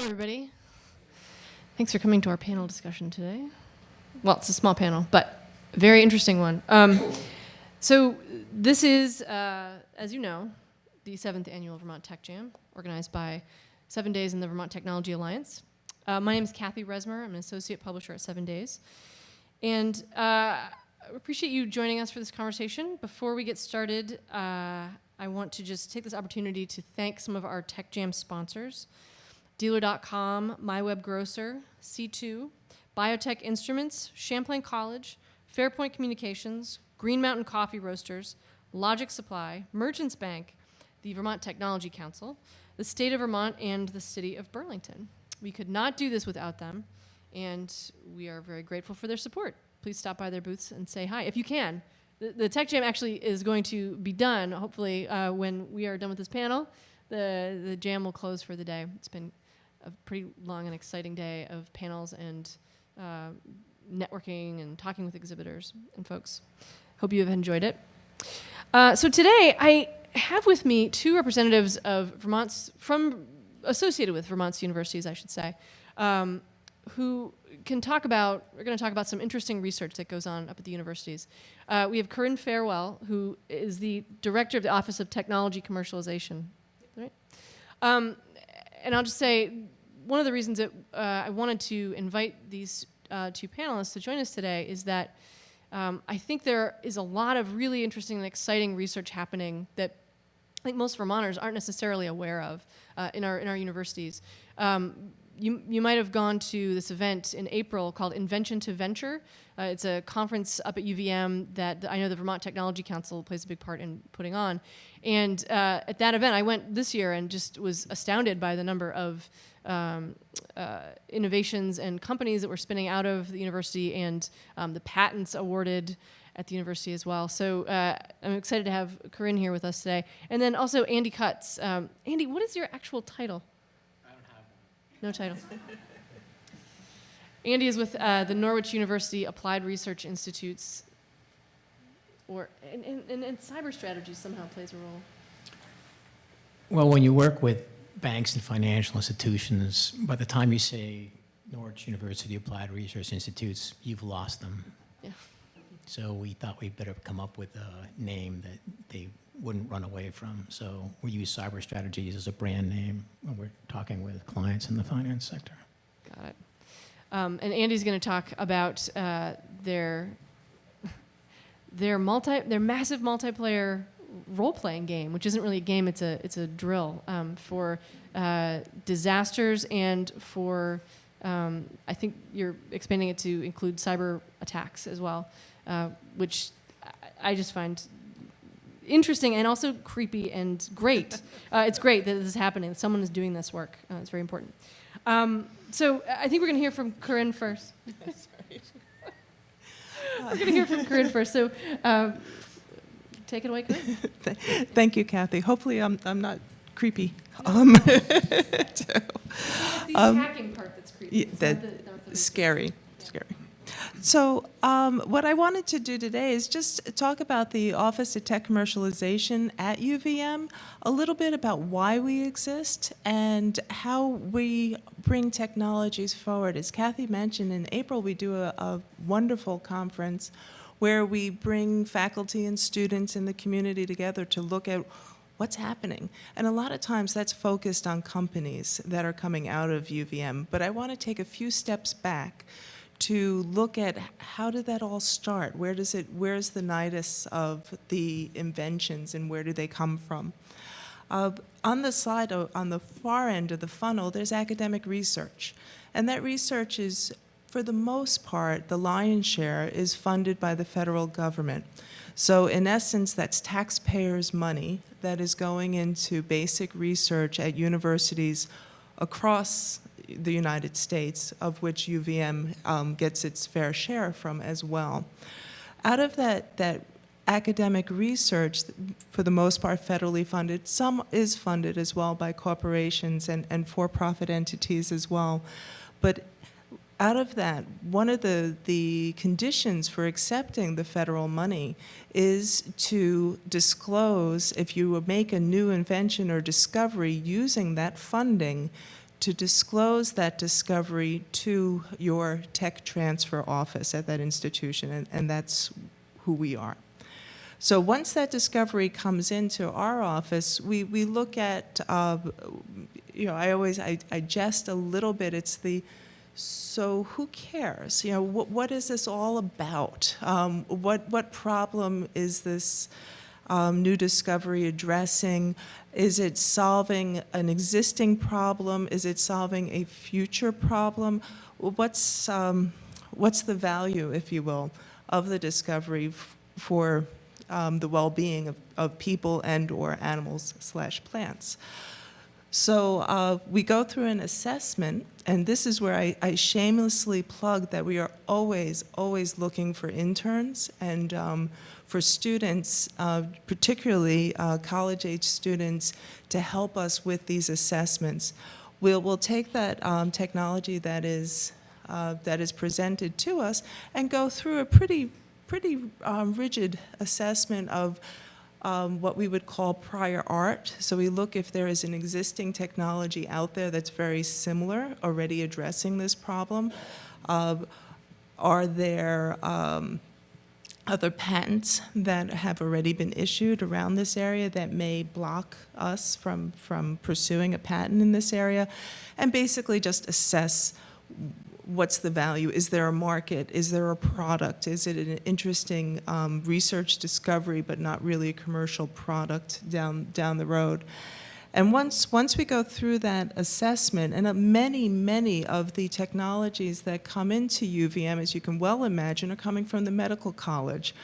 everybody. Thanks for coming to our panel discussion today. Well, it's a small panel, but a very interesting one. So this is, as you know, the 7th annual Vermont Tech Jam, organized by 7 Days in the Vermont Technology Alliance. My name is Cathy Resmer. I'm an associate publisher at 7 Days. And I appreciate you joining us for this conversation. Before we get started, I want to just take this opportunity to thank some of our Tech Jam sponsors: Dealer.com, My Web Grocer, C2, Biotech Instruments, Champlain College, Fairpoint Communications, Green Mountain Coffee Roasters, Logic Supply, Merchants Bank, the Vermont Technology Council, the state of Vermont, and the city of Burlington. We could not do this without them, and we are very grateful for their support. Please stop by their booths and say hi if you can. The Tech Jam actually is going to be done, hopefully, when we are done with this panel. The jam will close for the day. It's been a pretty long and exciting day of panels and networking and talking with exhibitors and folks. Hope you have enjoyed it. So today I have with me two representatives of associated with Vermont's universities, I should say, who can we're going to talk about some interesting research that goes on up at the universities. We have Corine Farewell, who is the director of the Office of Technology Commercialization. Right? And I'll just say, one of the reasons that I wanted to invite these two panelists to join us today is that I think there is a lot of really interesting and exciting research happening that I think most Vermonters aren't necessarily aware of in our universities. You might have gone to this event in April called Invention to Venture. It's a conference up at UVM that I know the Vermont Technology Council plays a big part in putting on. And at that event, I went this year and just was astounded by the number of innovations and companies that were spinning out of the university and the patents awarded at the university as well. So I'm excited to have Corine here with us today. And then also Andy Cutts. Andy, what is your actual title? No title. Andy is with the Norwich University Applied Research Institutes, and cyber strategy somehow plays a role. Well, when you work with banks and financial institutions, by the time you say Norwich University Applied Research Institutes, you've lost them. Yeah. So we thought we'd better come up with a name that they wouldn't run away from. So we use cyber strategies as a brand name when we're talking with clients in the finance sector. Got it. And Andy's going to talk about their massive multiplayer role-playing game, which isn't really a game; it's a drill for disasters and for I think you're expanding it to include cyber attacks as well, which I just find interesting and also creepy and great. It's great that this is happening, that someone is doing this work. It's very important. So I think we're going to hear from Corine first. We're going to hear from Corine first. So take it away, Corine. Thank you, Cathy. Hopefully I'm not creepy. It's the hacking part that's creepy. That's scary. Scary. So what I wanted to do today is just talk about the Office of Tech Commercialization at UVM, a little bit about why we exist and how we bring technologies forward. As Cathy mentioned, in April we do a wonderful conference where we bring faculty and students in the community together to look at what's happening. And a lot of times that's focused on companies that are coming out of UVM. But I want to take a few steps back to look at how did that all start? Where's the nidus of the inventions and where do they come from? On the slide, on the far end of the funnel, there's academic research. And that research is, for the most part, the lion's share is funded by the federal government. So in essence, that's taxpayers' money that is going into basic research at universities across the United States, of which UVM gets its fair share from as well. Out of that academic research, for the most part federally funded, some is funded as well by corporations and for-profit entities as well. But out of that, one of the conditions for accepting the federal money is to disclose if you make a new invention or discovery using that funding to disclose that discovery to your tech transfer office at that institution, and that's who we are. So once that discovery comes into our office, we look at, I jest a little bit, it's so who cares? What is this all about? What problem is this new discovery addressing? Is it solving an existing problem? Is it solving a future problem? What's the value, if you will, of the discovery for the well-being of people and or animals/plants? So we go through an assessment, and this is where I shamelessly plug that we are always looking for interns and for students, particularly college-age students, to help us with these assessments. We'll take that technology that is presented to us and go through a pretty rigid assessment of what we would call prior art. So we look if there is an existing technology out there that's very similar, already addressing this problem. Are there other patents that have already been issued around this area that may block us from pursuing a patent in this area? And basically just assess what's the value? Is there a market? Is there a product? Is it an interesting research discovery but not really a commercial product down the road? And once we go through that assessment, and many of the technologies that come into UVM, as you can well imagine, are coming from the medical college.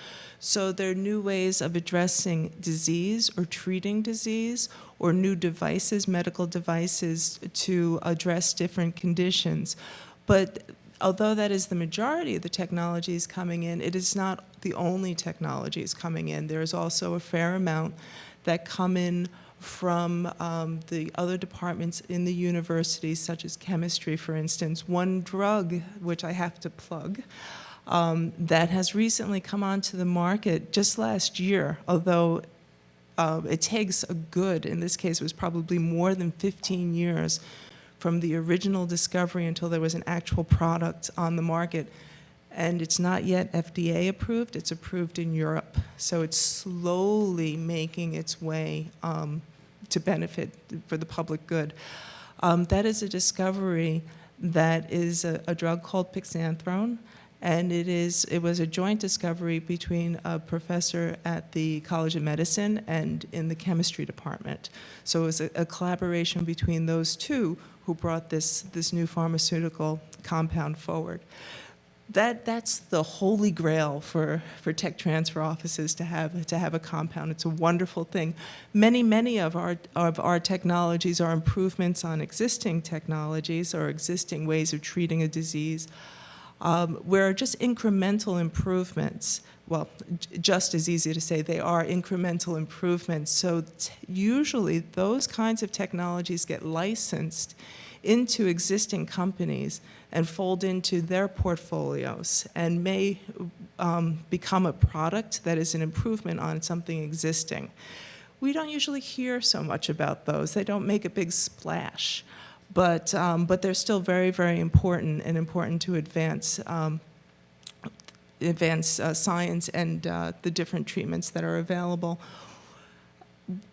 So there are new ways of addressing disease or treating disease, or new devices, medical devices, to address different conditions. But although that is the majority of the technologies coming in, it is not the only technologies coming in. There is also a fair amount that come in from the other departments in the universities, such as chemistry, for instance. One drug, which I have to plug, that has recently come onto the market just last year, although it takes a good, in this case it was probably more than 15 years from the original discovery until there was an actual product on the market. And it's not yet FDA approved, it's approved in Europe. So it's slowly making its way to benefit for the public good. That is a discovery that is a drug called pixanthrone, and it was a joint discovery between a professor at the College of Medicine and in the chemistry department. So it was a collaboration between those two who brought this new pharmaceutical compound forward. That's the holy grail for tech transfer offices to have a compound. It's a wonderful thing. Many of our technologies are improvements on existing technologies or existing ways of treating a disease, where just incremental improvements. Well, just as easy to say, they are incremental improvements. So usually those kinds of technologies get licensed into existing companies and fold into their portfolios and may become a product that is an improvement on something existing. We don't usually hear so much about those. They don't make a big splash, but they're still very, very important and important to advance science and the different treatments that are available.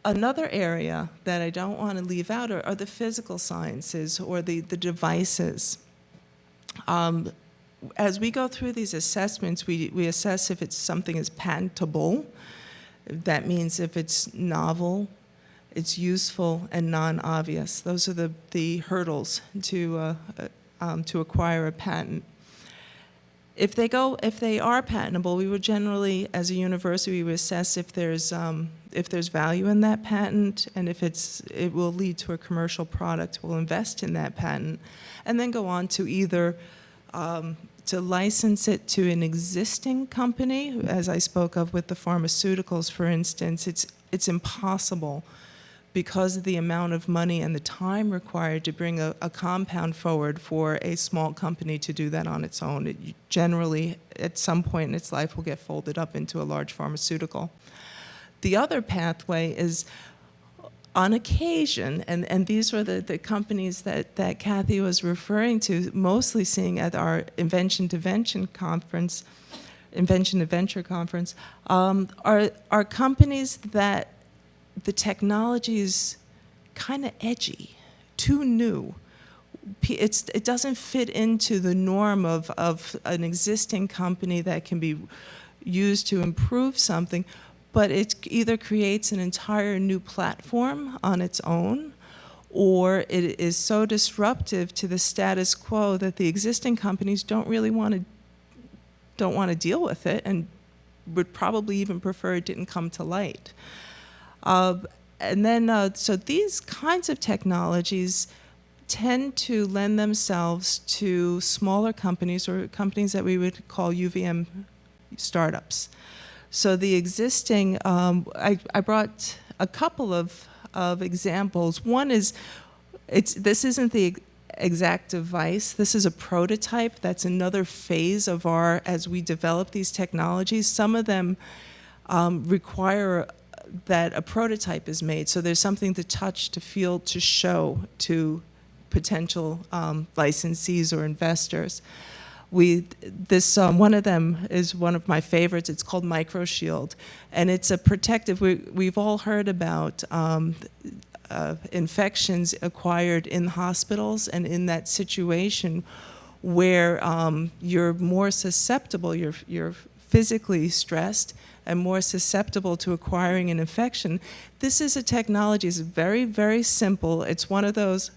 Another area that I don't want to leave out are the physical sciences or the devices. As we go through these assessments, we assess if it's something is patentable. That means if it's novel, it's useful, and non-obvious. Those are the hurdles to acquire a patent. If they are patentable, we would generally, as a university, we would assess if there's value in that patent, and if it will lead to a commercial product. We'll invest in that patent, and then go on to either to license it to an existing company, as I spoke of with the pharmaceuticals, for instance. It's impossible, because of the amount of money and the time required to bring a compound forward, for a small company to do that on its own. It generally, at some point in its life, will get folded up into a large pharmaceutical. The other pathway is on occasion, and these were the companies that Cathy was referring to, mostly seeing at our Invention to Venture conference, are companies that the technology is kind of edgy, too new. It doesn't fit into the norm of an existing company that can be used to improve something, but it either creates an entire new platform on its own, or it is so disruptive to the status quo that the existing companies don't want to deal with it, and would probably even prefer it didn't come to light. And then, so these kinds of technologies tend to lend themselves to smaller companies, or companies that we would call UVM startups. So the existing, I brought a couple of examples. One is, this isn't the exact device. This is a prototype. That's another phase of as we develop these technologies. Some of them require that a prototype is made. So there's something to touch, to feel, to show to potential licensees or investors. One of them is one of my favorites. It's called Microshield, and it's a protective. We've all heard about infections acquired in hospitals, and in that situation where you're more susceptible, you're physically stressed and more susceptible to acquiring an infection. This is a technology. It's very, very simple. It's one of those,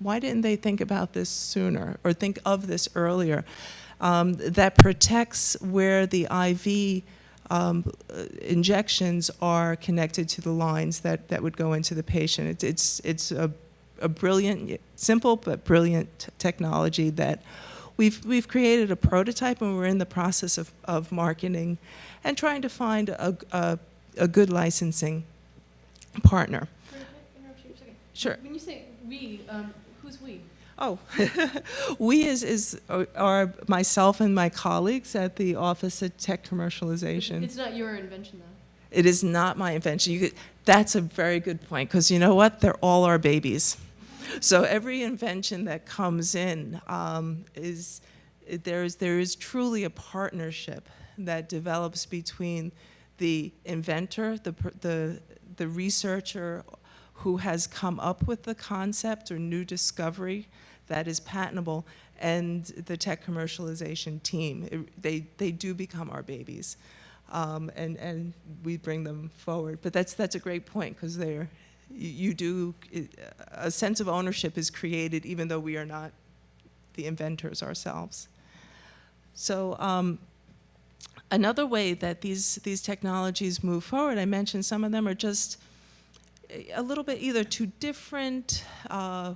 why didn't they think about this sooner, or think of this earlier? That protects where the IV injections are connected to the lines that would go into the patient. It's a brilliant, simple but brilliant technology that we've created a prototype, and we're in the process of marketing and trying to find a good licensing partner. Can I interrupt you a second? Sure. When you say we, who's we? Oh, we are myself and my colleagues at the Office of Tech Commercialization. It's not your invention, though. It is not my invention. That's a very good point, because you know what? They're all our babies. So every invention that comes in there is truly a partnership that develops between the inventor, the researcher who has come up with the concept or new discovery that is patentable, and the tech commercialization team. They do become our babies, and we bring them forward. But that's a great point, because a sense of ownership is created even though we are not the inventors ourselves. So another way that these technologies move forward, I mentioned some of them are just a little bit either too different, a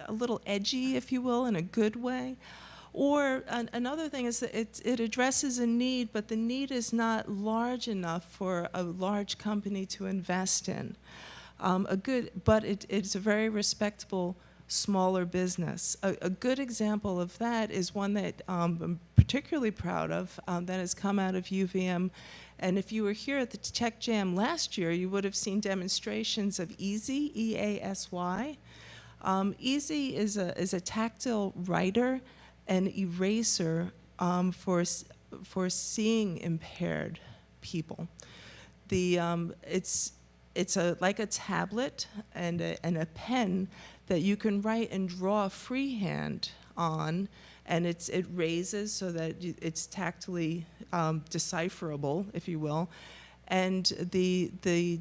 little edgy, if you will, in a good way. Or another thing is that it addresses a need, but the need is not large enough for a large company to invest in. But it's a very respectable smaller business. A good example of that is one that I'm particularly proud of, that has come out of UVM. And if you were here at the Tech Jam last year, you would have seen demonstrations of EASY, E-A-S-Y. EASY is a tactile writer and eraser for seeing impaired people. It's like a tablet and a pen that you can write and draw freehand on, and it raises so that it's tactily decipherable, if you will. And the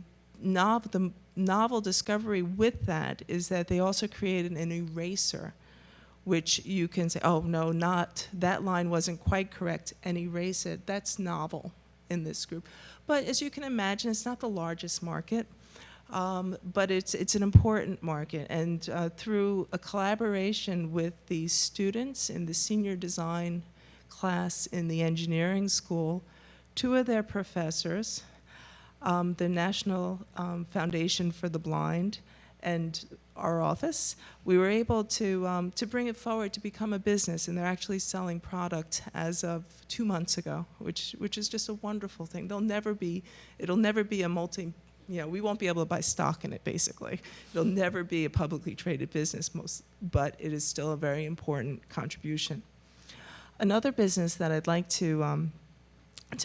novel discovery with that is that they also created an eraser, which you can say, oh no, not that line wasn't quite correct, and erase it. That's novel in this group. But as you can imagine, it's not the largest market, but it's an important market. And through a collaboration with the students in the senior design class in the engineering school, two of their professors, the National Foundation for the Blind, and our office, we were able to bring it forward to become a business, and they're actually selling product as of 2 months ago, which is just a wonderful thing. It'll never be a we won't be able to buy stock in it, basically. It'll never be a publicly traded business, but it is still a very important contribution. Another business that I'd like to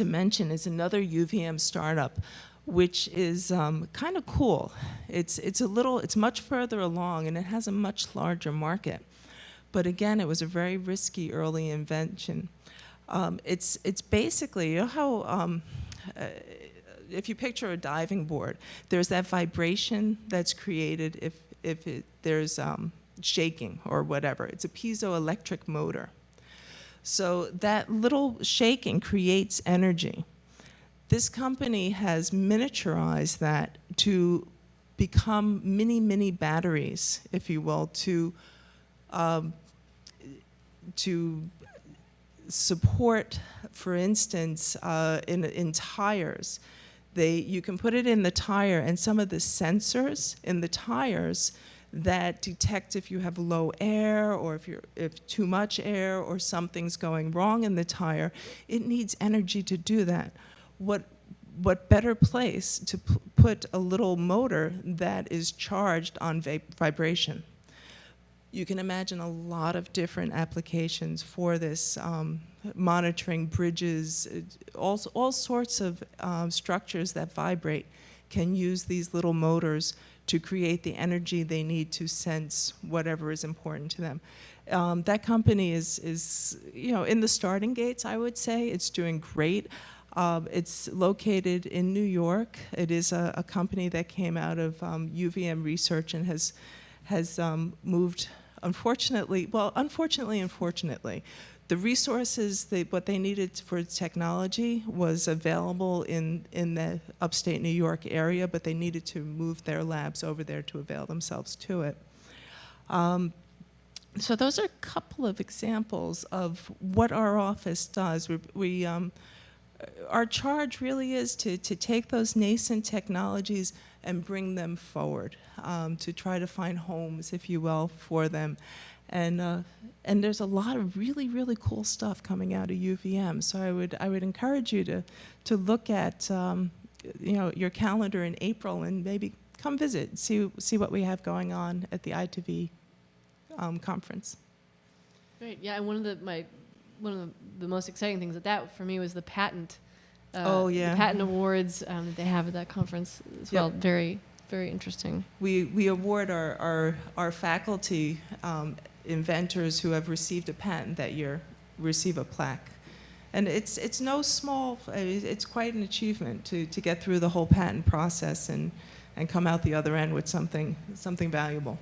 mention is another UVM startup, which is kind of cool. It's much further along, and it has a much larger market. But again, it was a very risky early invention. It's basically, you know how if you picture a diving board, there's that vibration that's created if there's shaking or whatever. It's a piezoelectric motor. So that little shaking creates energy. This company has miniaturized that to become mini batteries, if you will, to support, for instance, in tires. You can put it in the tire, and some of the sensors in the tires that detect if you have low air or if too much air or something's going wrong in the tire, it needs energy to do that. What better place to put a little motor that is charged on vibration? You can imagine a lot of different applications for this, monitoring bridges, all sorts of structures that vibrate can use these little motors to create the energy they need to sense whatever is important to them. That company is in the starting gates, I would say. It's doing great. It's located in New York. It is a company that came out of UVM research and has moved, unfortunately, and fortunately. The resources, what they needed for technology was available in the upstate New York area, but they needed to move their labs over there to avail themselves to it. So those are a couple of examples of what our office does. Our charge really is to take those nascent technologies and bring them forward, to try to find homes, if you will, for them. And there's a lot of really cool stuff coming out of UVM. So I would encourage you to look at your calendar in April and maybe come visit, see what we have going on at the I2V conference. Great. Yeah, and one of the most exciting things at that for me was the patent. The patent awards that they have at that conference as well. Very interesting. We award our faculty inventors who have received a patent that year receive a plaque. And it's no small, it's quite an achievement to get through the whole patent process and come out the other end with something valuable.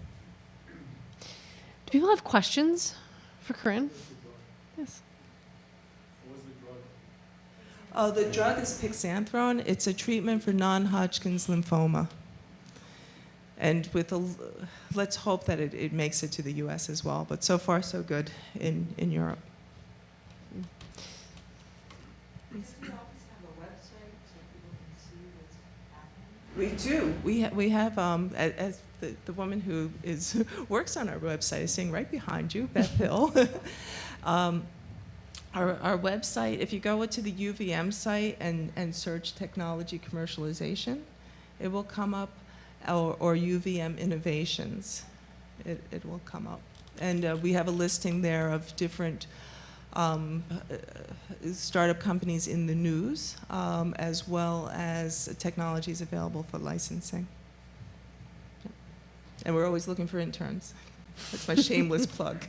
Do people have questions for Corine? Yes. The drug is pixanthrone. It's a treatment for non-Hodgkin's lymphoma. And let's hope that it makes it to the U.S. as well. But so far, so good in Europe. Does the office have a website so people can see what's happening? We do. We have, as the woman who works on our website is sitting right behind you, Beth Hill. Our website, if you go to the UVM site and search technology commercialization, it will come up, or UVM innovations, it will come up. And we have a listing there of different startup companies in the news, as well as technologies available for licensing. And we're always looking for interns. That's my shameless plug.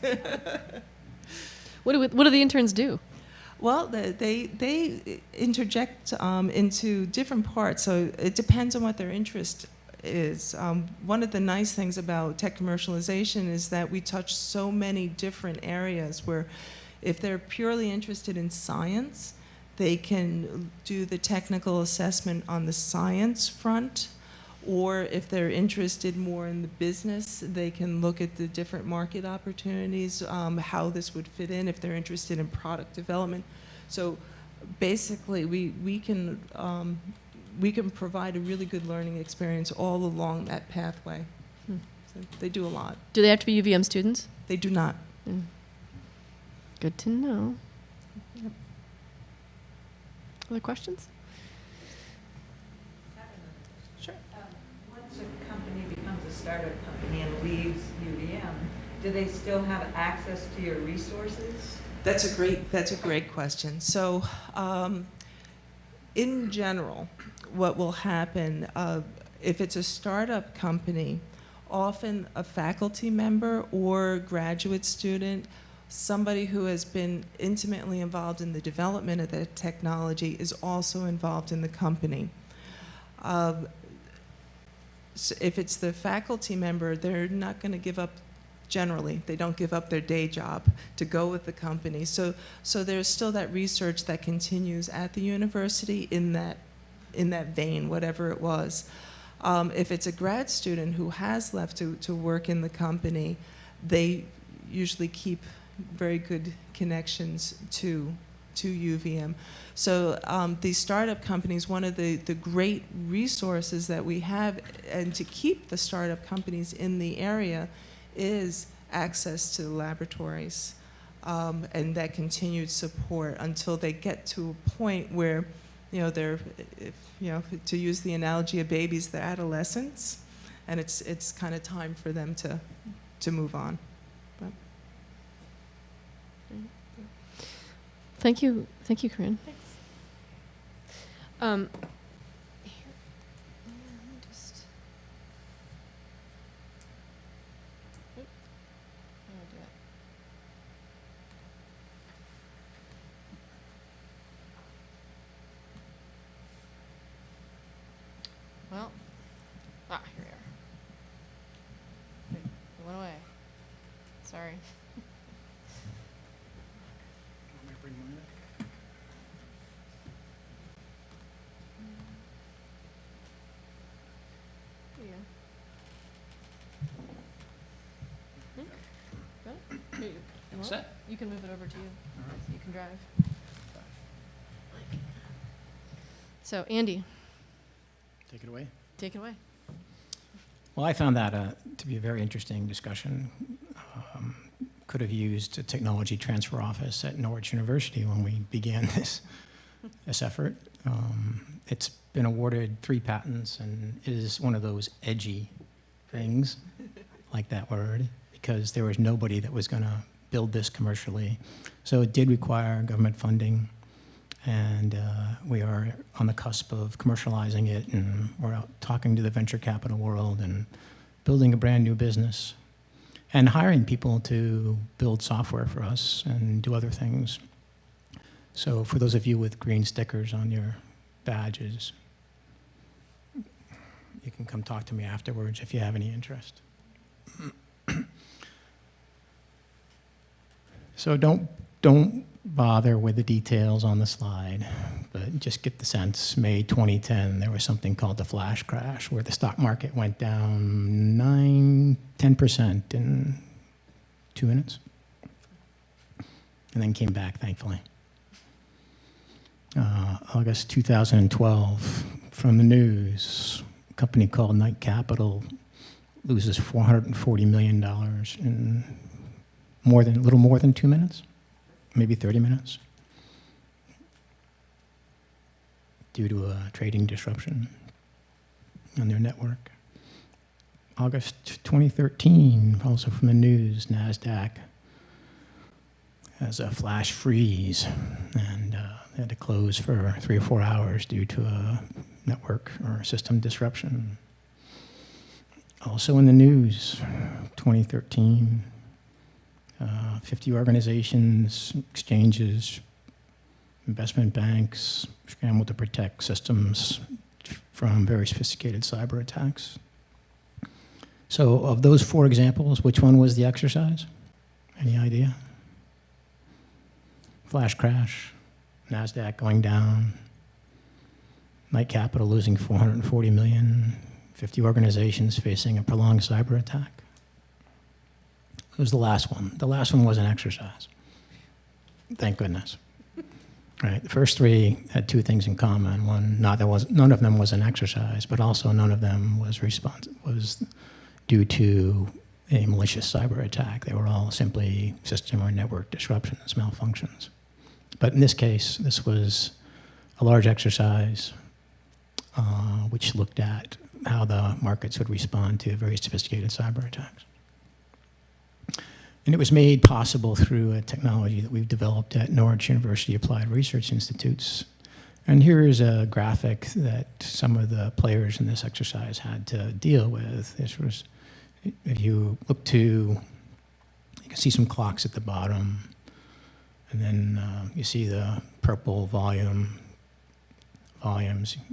What do the interns do? Well, they interject into different parts, so it depends on what their interest is. One of the nice things about tech commercialization is that we touch so many different areas where if they're purely interested in science, they can do the technical assessment on the science front. Or if they're interested more in the business, they can look at the different market opportunities, how this would fit in, if they're interested in product development. So basically, we can provide a really good learning experience all along that pathway. So they do a lot. Do they have to be UVM students? They do not. Good to know. Yep. Other questions? Sure. Once a company becomes a startup company and leaves UVM, do they still have access to your resources? That's a great question. So, in general, what will happen if it's a startup company, often a faculty member or graduate student, somebody who has been intimately involved in the development of the technology, is also involved in the company. So if it's the faculty member, they're not going to give up. Generally, they don't give up their day job to go with the company. So there's still that research that continues at the university in that vein, whatever it was. If it's a grad student who has left to work in the company, they usually keep very good connections to UVM. So these startup companies, one of the great resources that we have, and to keep the startup companies in the area, is access to the laboratories and that continued support until they get to a point where, they're, to use the analogy of babies, they're adolescents, and it's kind of time for them to move on. But. Thank you, Corinne. Thanks. Well, here we are. Wait, it went away. Sorry. There you go. Got it? Here you go. Set? You can move it over to you. All right. So you can drive. So, Andy, Take it away. take it away. Well, I found that to be a very interesting discussion. Could have used a technology transfer office at Norwich University when we began this effort. It's been awarded 3 patents and is one of those edgy things, like that word, because there was nobody that was going to build this commercially. So it did require government funding, and we are on the cusp of commercializing it, and we're out talking to the venture capital world and building a brand new business and hiring people to build software for us and do other things. So for those of you with green stickers on your badges, you can come talk to me afterwards if you have any interest. So don't bother with the details on the slide, but just get the sense. May 2010, there was something called the flash crash, where the stock market went down 10% in 2 minutes, and then came back, thankfully. August 2012, from the news, a company called Knight Capital loses $440 million in a little more than 2 minutes. Maybe 30 minutes, due to a trading disruption on their network. August 2013, also from the news, NASDAQ has a flash freeze, and they had to close for 3 or 4 hours due to a network or system disruption. Also in the news, 2013, 50 organizations, exchanges, investment banks scrambled to protect systems from very sophisticated cyber attacks. So of those 4 examples, which one was the exercise? Any idea? Flash crash, NASDAQ going down, Knight Capital losing $440 million, 50 organizations facing a prolonged cyber attack. It was the last one. The last one was an exercise. Thank goodness. Right. The first 3 had 2 things in common. One, none of them was an exercise, but also none of them was due to a malicious cyber attack. They were all simply system or network disruptions, malfunctions. But in this case, this was a large exercise which looked at how the markets would respond to very sophisticated cyber attacks. And it was made possible through a technology that we've developed at Norwich University Applied Research Institutes. And here is a graphic that some of the players in this exercise had to deal with. This was, if you look to, you can see some clocks at the bottom, and then you see the purple volumes.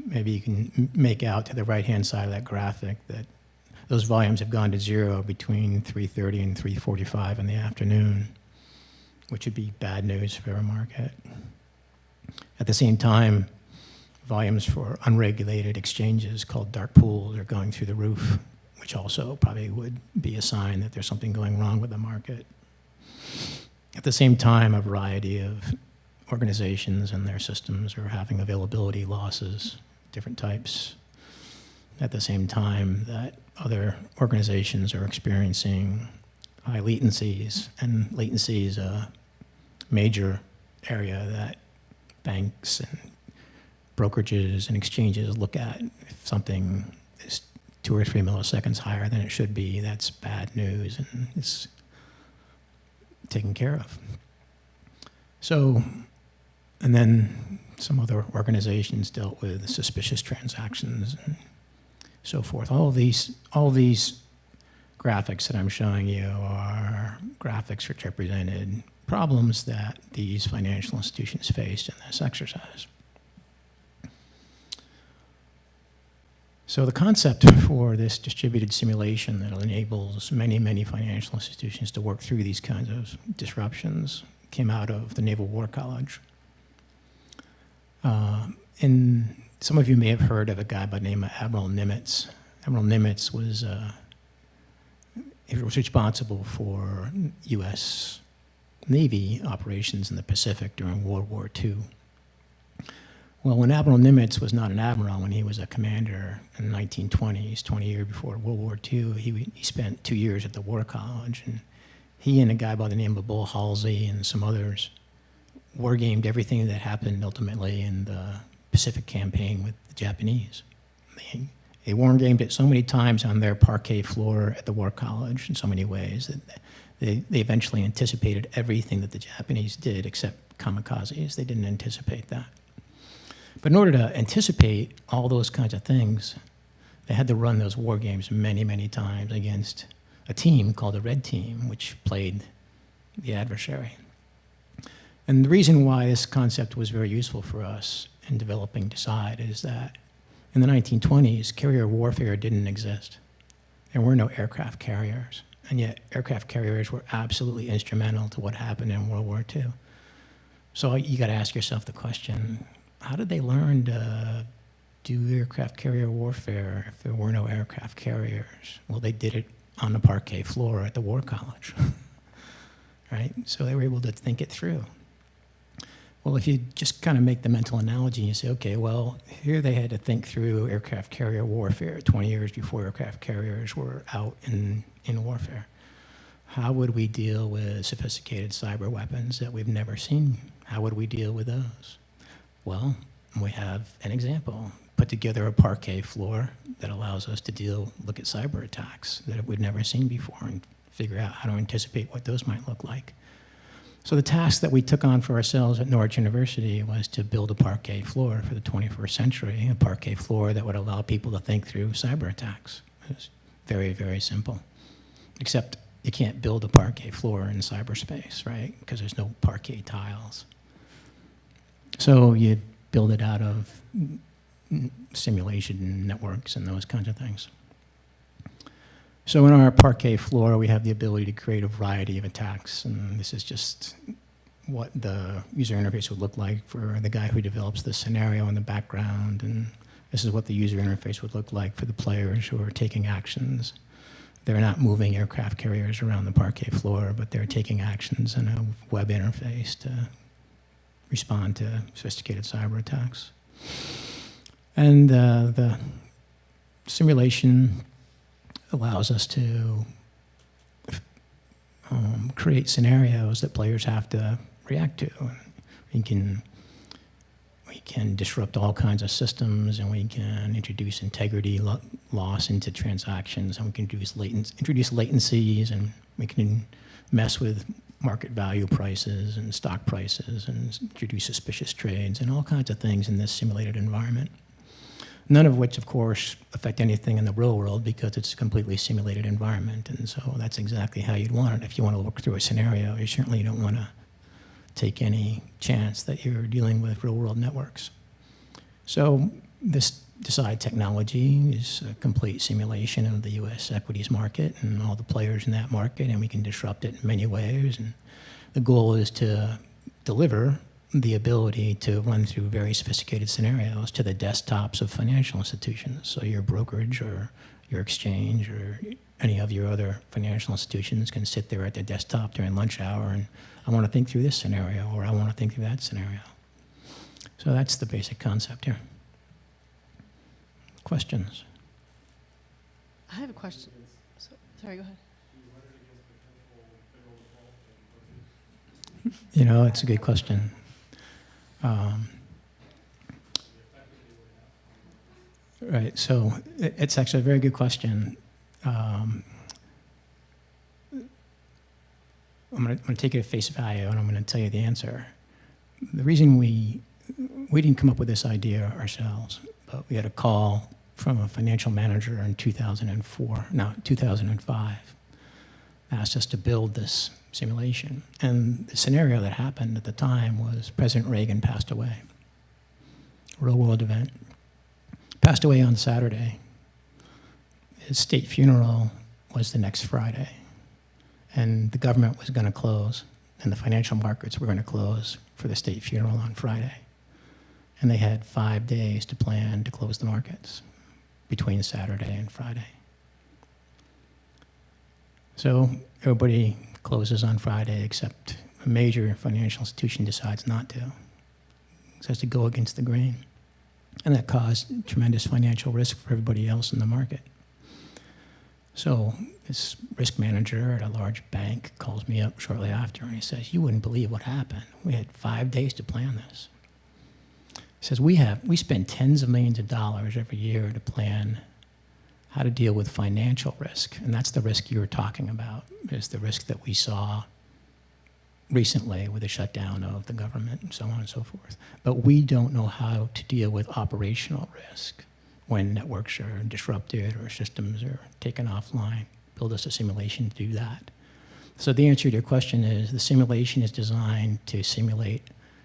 Maybe you can make out to the right-hand side of that graphic that those volumes have gone to zero between 3:30 and 3:45 in the afternoon, which would be bad news for a market. At the same time, volumes for unregulated exchanges called dark pools are going through the roof, which also probably would be a sign that there's something going wrong with the market. At the same time, a variety of organizations and their systems are having availability losses, different types. At the same time that other organizations are experiencing high latencies, and latency is a major area that banks and brokerages and exchanges look at. If something is 2 or 3 milliseconds higher than it should be, that's bad news, and it's taken care of. So, and then some other organizations dealt with suspicious transactions and so forth. All of these graphics that I'm showing you are graphics which represented problems that these financial institutions faced in this exercise. So the concept for this distributed simulation that enables many, many financial institutions to work through these kinds of disruptions came out of the Naval War College. And some of you may have heard of a guy by the name of Admiral Nimitz. Admiral Nimitz was responsible for U.S. Navy operations in the Pacific during World War II. Well, when Admiral Nimitz was not an admiral, when he was a commander in the 1920s, 20 years before World War II, he spent 2 years at the War College, and he and a guy by the name of Bull Halsey and some others wargamed everything that happened ultimately in the Pacific campaign with the Japanese. They wargamed it so many times on their parquet floor at the War College in so many ways that they eventually anticipated everything that the Japanese did except kamikazes. They didn't anticipate that. But in order to anticipate all those kinds of things, they had to run those war games many, many times against a team called the Red Team, which played the adversary. And the reason why this concept was very useful for us in developing DECIDE is that in the 1920s, carrier warfare didn't exist. There were no aircraft carriers, and yet aircraft carriers were absolutely instrumental to what happened in World War II. So you got to ask yourself the question, how did they learn to do aircraft carrier warfare if there were no aircraft carriers? Well, they did it on the parquet floor at the War College, right? So they were able to think it through. Well, if you just kind of make the mental analogy and you say, okay, well, here they had to think through aircraft carrier warfare 20 years before aircraft carriers were out in warfare. How would we deal with sophisticated cyber weapons that we've never seen? How would we deal with those? Well, we have an example. Put together a parquet floor that allows us to look at cyber attacks that we've never seen before and figure out how to anticipate what those might look like. So the task that we took on for ourselves at Norwich University was to build a parquet floor for the 21st century, a parquet floor that would allow people to think through cyber attacks. It was very, very simple. Except you can't build a parquet floor in cyberspace, right? Because there's no parquet tiles. So you build it out of simulation networks and those kinds of things. So in our parquet floor, we have the ability to create a variety of attacks, and this is just what the user interface would look like for the guy who develops the scenario in the background, and this is what the user interface would look like for the players who are taking actions. They're not moving aircraft carriers around the parquet floor, but they're taking actions in a web interface to respond to sophisticated cyber attacks. And the simulation allows us to create scenarios that players have to react to. We can We can disrupt all kinds of systems, and we can introduce integrity loss into transactions, and we can introduce latencies, and we can mess with market value prices and stock prices and introduce suspicious trades and all kinds of things in this simulated environment. None of which, of course, affect anything in the real world because it's a completely simulated environment. And so that's exactly how you'd want it. If you want to look through a scenario, you certainly don't want to take any chance that you're dealing with real-world networks. So this DECIDE technology is a complete simulation of the U.S. equities market and all the players in that market, and we can disrupt it in many ways. And the goal is to deliver the ability to run through very sophisticated scenarios to the desktops of financial institutions. So your brokerage or your exchange or any of your other financial institutions can sit there at their desktop during lunch hour and I want to think through this scenario or I want to think through that scenario. So that's the basic concept here. Questions? I have a question. Sorry, go ahead. You know, it's a good question. Right, so it's actually a very good question. I'm going to take it at face value, and I'm going to tell you the answer. The reason we didn't come up with this idea ourselves, but we had a call from a financial manager in 2005, asked us to build this simulation. And the scenario that happened at the time was President Reagan passed away. Real-world event. Passed away on Saturday. His state funeral was the next Friday. And the government was going to close, and the financial markets were going to close for the state funeral on Friday. And they had 5 days to plan to close the markets between Saturday and Friday. So everybody closes on Friday except a major financial institution decides not to. It has to go against the grain. And that caused tremendous financial risk for everybody else in the market. So this risk manager at a large bank calls me up shortly after and he says, "You wouldn't believe what happened. We had 5 days to plan this." He says, we spend tens of millions of dollars every year to plan how to deal with financial risk. And that's the risk you were talking about, is the risk that we saw recently with the shutdown of the government and so on and so forth. But we don't know how to deal with operational risk when networks are disrupted or systems are taken offline. Build us a simulation to do that. So the answer to your question is the simulation is designed to simulate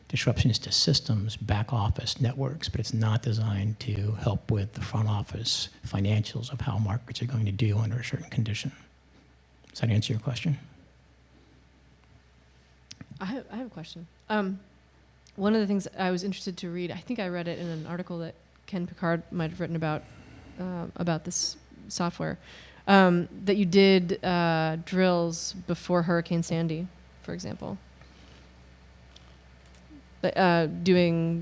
disruptions to systems, back office networks, but it's not designed to help with the front office financials of how markets are going to do under a certain condition. Does that answer your question? I have a question. One of the things I was interested to read, I think I read it in an article that Ken Picard might have written about this software, that you did drills before Hurricane Sandy, for example.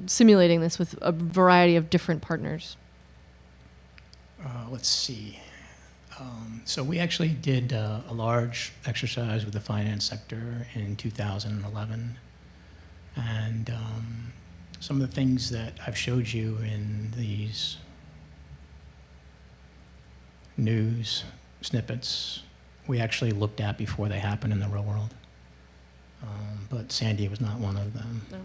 Simulating this with a variety of different partners. Let's see. So we actually did a large exercise with the finance sector in 2011. And some of the things that I've showed you in these news snippets, we actually looked at before they happened in the real world. But Sandy was not one of them. No.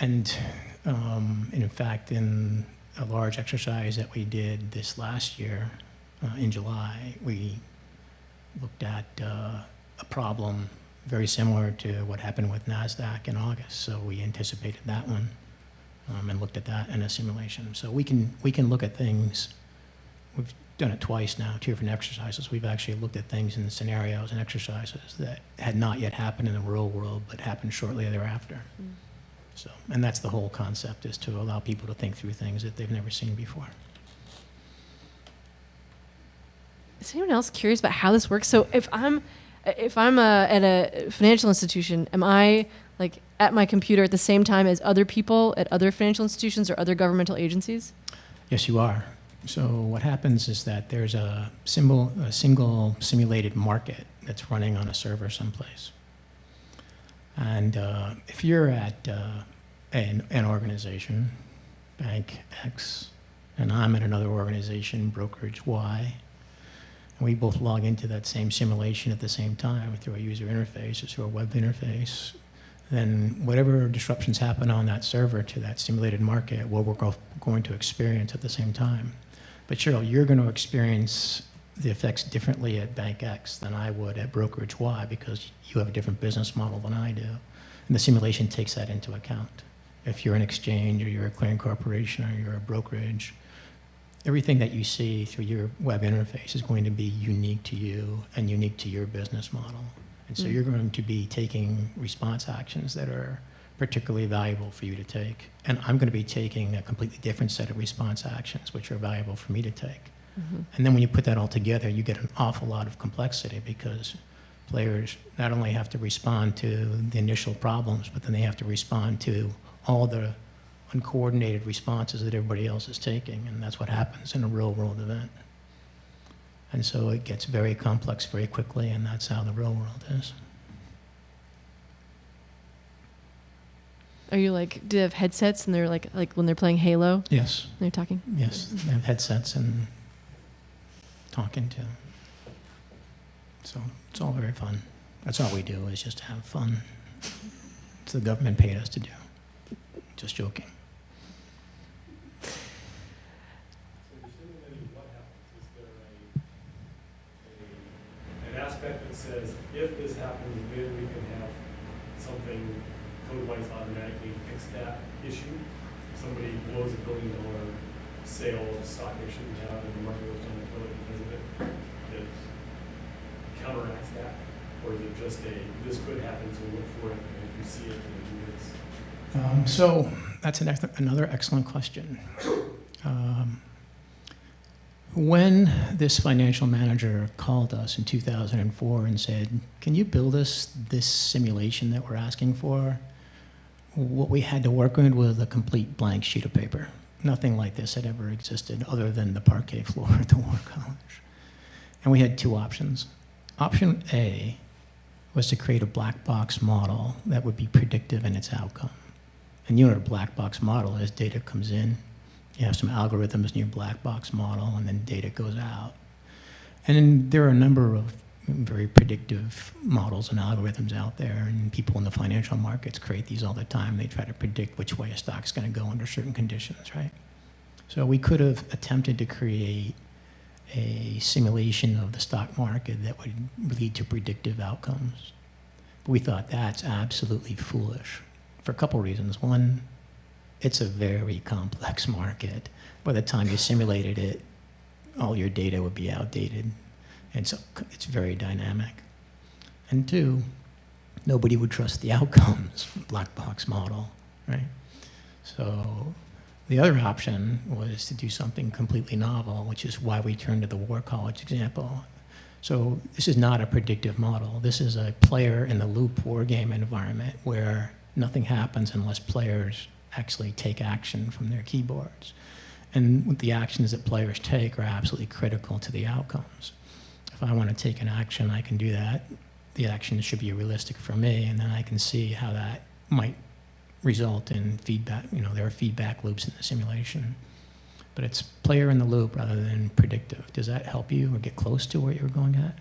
In fact, in a large exercise that we did this last year, in July, we looked at a problem very similar to what happened with NASDAQ in August. So we anticipated that one and looked at that in a simulation. So we can look at things. We've done it twice now, 2 different exercises. We've actually looked at things in scenarios and exercises that had not yet happened in the real world, but happened shortly thereafter. Mm. So, and that's the whole concept, is to allow people to think through things that they've never seen before. Is anyone else curious about how this works? So if I'm at a financial institution, am I like at my computer at the same time as other people at other financial institutions or other governmental agencies? Yes, you are. So what happens is that there's a single simulated market that's running on a server someplace. And if you're at an organization, Bank X, and I'm at another organization, Brokerage Y, and we both log into that same simulation at the same time through a user interface or through a web interface, then whatever disruptions happen on that server to that simulated market, well, we're going to experience at the same time. But Cheryl, you're going to experience the effects differently at Bank X than I would at Brokerage Y because you have a different business model than I do. And the simulation takes that into account. If you're an exchange or you're a clearing corporation or you're a brokerage, everything that you see through your web interface is going to be unique to you and unique to your business model. And so you're going to be taking response actions that are particularly valuable for you to take. And I'm going to be taking a completely different set of response actions which are valuable for me to take. And then when you put that all together, you get an awful lot of complexity because players not only have to respond to the initial problems, but then they have to respond to all the uncoordinated responses that everybody else is taking, and that's what happens in a real-world event. And so it gets very complex very quickly, and that's how the real world is. Are you like, do they have headsets and they're like when they're playing Halo? Yes. They're talking? Yes, they have headsets and talking to. So it's all very fun. That's all we do is just have fun. It's the government paid us to do. Just joking. So you're simulating what happens? Is there an aspect that says, if this happens, then we can have something code-wise automatically fix that issue? Somebody blows $1 billion sale of stock they shouldn't have, and the market goes down the toilet because of it. It counteracts that? Or is it just this could happen, so look for it, and if you see it, then do this? So that's another excellent question. When this financial manager called us in 2004 and said, can you build us this simulation that we're asking for? What we had to work with was a complete blank sheet of paper. Nothing like this had ever existed other than the parquet floor at the War College. And we had two options. Option A was to create a black box model that would be predictive in its outcome. And you know what a black box model is. Data comes in, you have some algorithms in your black box model, and then data goes out. And then there are a number of very predictive models and algorithms out there, and people in the financial markets create these all the time. They try to predict which way a stock's going to go under certain conditions, right? So we could have attempted to create a simulation of the stock market that would lead to predictive outcomes. But we thought that's absolutely foolish for a couple reasons. One, it's a very complex market. By the time you simulated it, all your data would be outdated. And so it's very dynamic. And two, nobody would trust the outcomes, black box model, right? So the other option was to do something completely novel, which is why we turned to the War College example. So this is not a predictive model. This is a player in the loop war game environment where nothing happens unless players actually take action from their keyboards. And the actions that players take are absolutely critical to the outcomes. If I want to take an action, I can do that. The action should be realistic for me, and then I can see how that might result in feedback. You know, there are feedback loops in the simulation. But it's player in the loop rather than predictive. Does that help you or get close to where you're going at?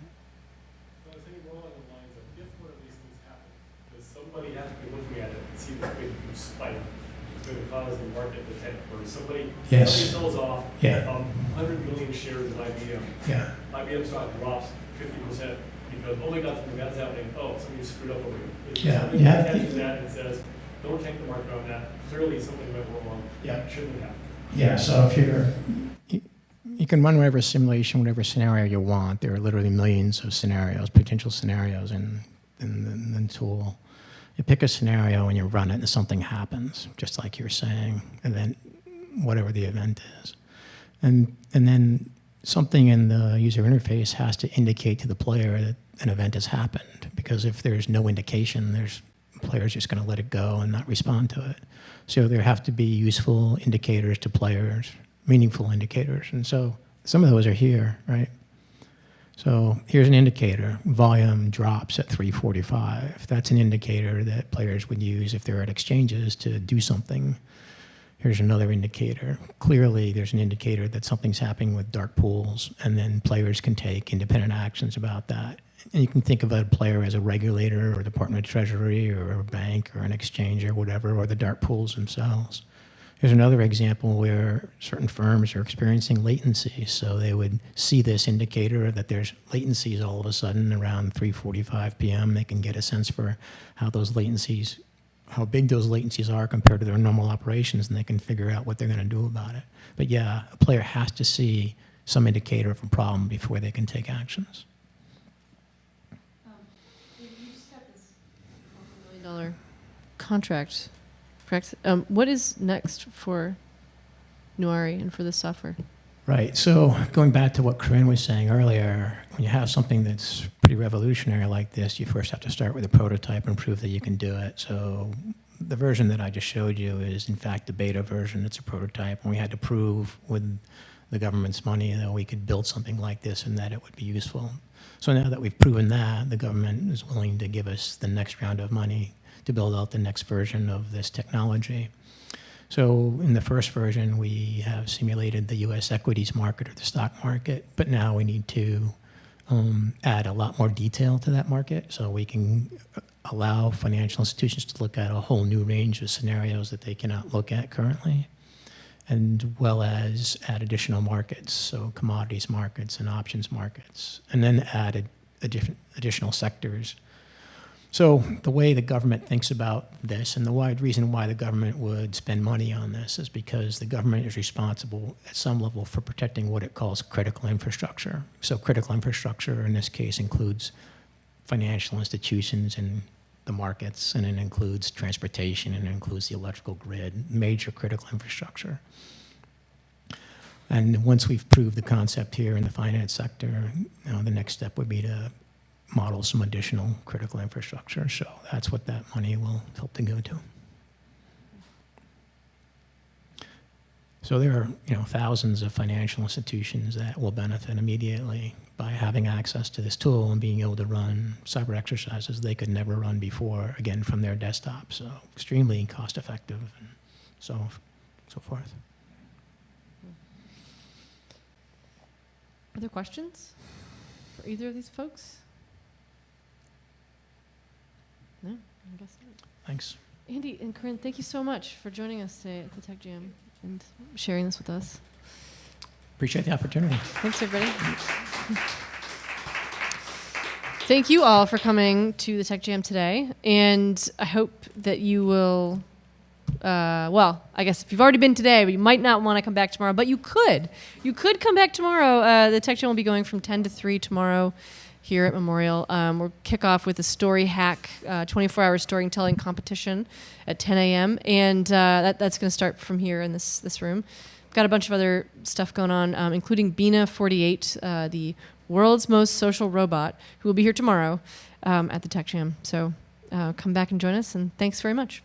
So I was thinking more along the lines of, if one of these things happen, does somebody have to be looking at it and see this big huge spike that's going to cause the market to tank? Or somebody sells off 100 million shares of IBM. Yeah. IBM stock drops 50% because, oh my God, something bad's happening. Oh, somebody screwed up over here. If somebody catches that and says, don't tank the market on that, clearly something went wrong. Yeah. Shouldn't happen. Yeah, so if you can run whatever simulation, whatever scenario you want. There are literally millions of scenarios, potential scenarios in the tool. You pick a scenario and you run it and something happens, just like you're saying, and then whatever the event is. And then something in the user interface has to indicate to the player that an event has happened, because if there's no indication, the player's just going to let it go and not respond to it. So there have to be useful indicators to players, meaningful indicators. And so some of those are here, right? So here's an indicator. Volume drops at 3:45. That's an indicator that players would use if they're at exchanges to do something. Here's another indicator. Clearly, there's an indicator that something's happening with dark pools, and then players can take independent actions about that. And you can think of a player as a regulator or Department of Treasury or a bank or an exchange or whatever, or the dark pools themselves. Here's another example where certain firms are experiencing latency. So they would see this indicator that there's latencies all of a sudden around 3:45 p.m. They can get a sense for how those latencies, how big those latencies are compared to their normal operations, and they can figure out what they're going to do about it. But yeah, a player has to see some indicator of a problem before they can take actions. You just got this $1 million contract, correct? What is next for Nuari and for this software? Right. So going back to what Corine was saying earlier, when you have something that's pretty revolutionary like this, you first have to start with a prototype and prove that you can do it. So the version that I just showed you is, in fact, the beta version. It's a prototype, and we had to prove with the government's money that we could build something like this and that it would be useful. So now that we've proven that, the government is willing to give us the next round of money to build out the next version of this technology. So in the first version, we have simulated the U.S. equities market or the stock market, but now we need to add a lot more detail to that market so we can allow financial institutions to look at a whole new range of scenarios that they cannot look at currently, and well as add additional markets, so commodities markets and options markets, and then add additional sectors. So the way the government thinks about this, and the wide reason why the government would spend money on this, is because the government is responsible at some level for protecting what it calls critical infrastructure. So critical infrastructure in this case includes financial institutions and the markets, and it includes transportation, and it includes the electrical grid, major critical infrastructure. And once we've proved the concept here in the finance sector, the next step would be to model some additional critical infrastructure. So that's what that money will help to go to. So there are, thousands of financial institutions that will benefit immediately by having access to this tool and being able to run cyber exercises they could never run before, again, from their desktop. So extremely cost effective and so forth. Other questions for either of these folks? No, I guess not. Thanks. Andy and Corine, thank you so much for joining us today at the Tech Jam and sharing this with us. Appreciate the opportunity. Thanks, everybody. Thank you all for coming to the Tech Jam today, and I hope that you will, I guess if you've already been today, but you might not want to come back tomorrow, but you could. You could come back tomorrow. The Tech Jam will be going from 10 to 3 tomorrow here at Memorial. We'll kick off with a story hack, 24-hour storytelling competition at 10 a.m. And that's going to start from here in this room. We've got a bunch of other stuff going on, including Bina 48, the world's most social robot, who will be here tomorrow at the Tech Jam. So come back and join us, and thanks very much.